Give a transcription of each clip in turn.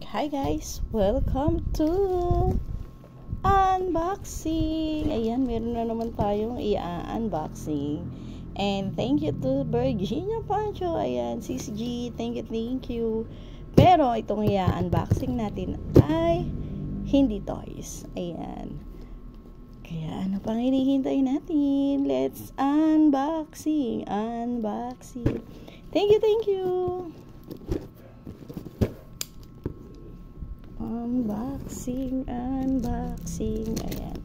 Hi guys! Welcome to unboxing! Ayan, meron na naman tayong i-unboxing. And thank you to Virginia Pancho. Ayan, Sis G, thank you. Pero itong i-unboxing natin ay hindi toys. Ayan. Kaya ano pang hinihintay natin? Let's unboxing. Thank you. Unboxing. Ayan.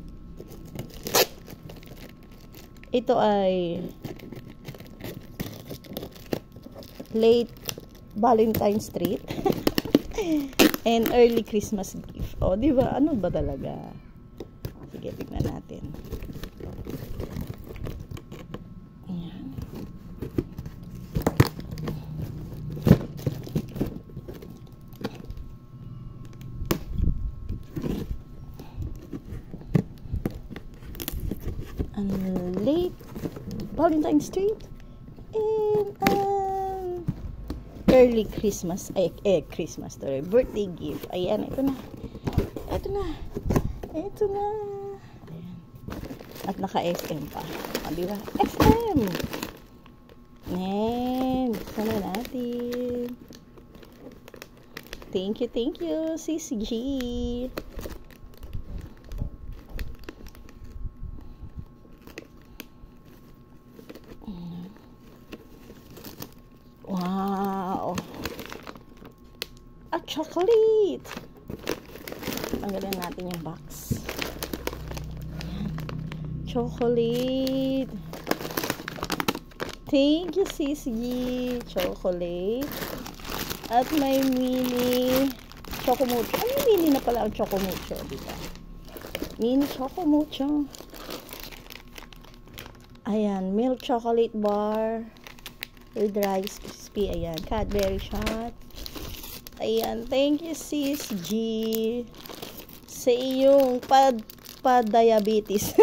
Ito ay late Valentine's Street and early Christmas gift. O, di ba? Ano ba talaga? Sige, tignan natin. Ayan. Late Valentine's Street and early Christmas Christmas story, birthday gift. Ayan, ito na. Ayan. At naka-SM pa. Di ba? SM! Ayan. Sana natin. Thank you, Sis G. Wow! A chocolate! Tanggalin natin yung box. Ayan. Chocolate! Thank you, Sis G. Chocolate. At may mini chocomucho. Ano yung mini na pala ang chocomucho? Diba? Mini chocomucho. Ayan. Milk chocolate bar. With Rice Crispy. Ayan. Cadbury shot. Ayan. Thank you, Sis G. Sa iyong pa-diabetes.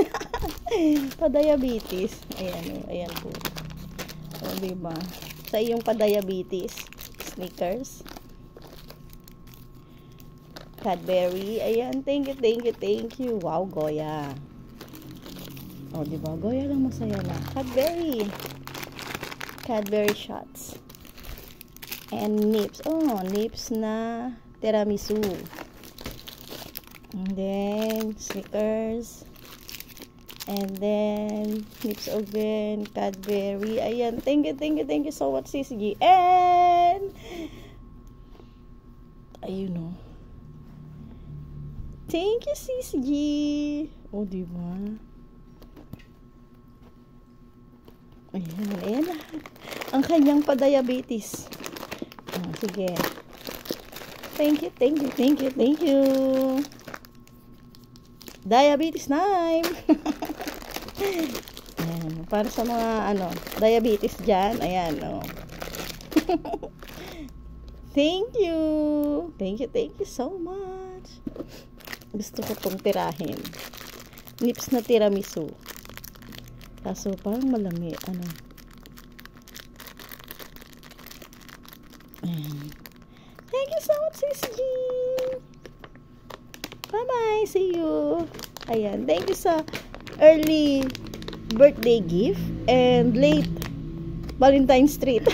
Pa-diabetes. Ayan po. O, diba? Sa iyong pa-diabetes. Snickers. Cadbury. Ayan. Thank you. Wow, Goya. O, diba? Goya lang masaya na. Cadbury shots. And nips. Oh, nips na tiramisu. And then Snickers. And then nips again. Cadbury. Ayan. Thank you so much, Sis G. And ayun o. Thank you, Sis G. Oh, diba? Ayan. Ang kanyang pa-diabetes. Oh, sige. Thank you. Diabetes time. Ayan. Para sa mga diabetes dyan. Ayan. Oh. Thank you so much. Gusto ko itong tirahin. Nips na tiramisu. Kaso parang malami. Ayan. Thank you so much, Sis G. Bye-bye. See you. Ayan. Thank you sa early birthday gift and late Valentine's Street.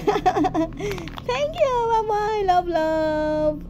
Thank you. Bye-bye. Love.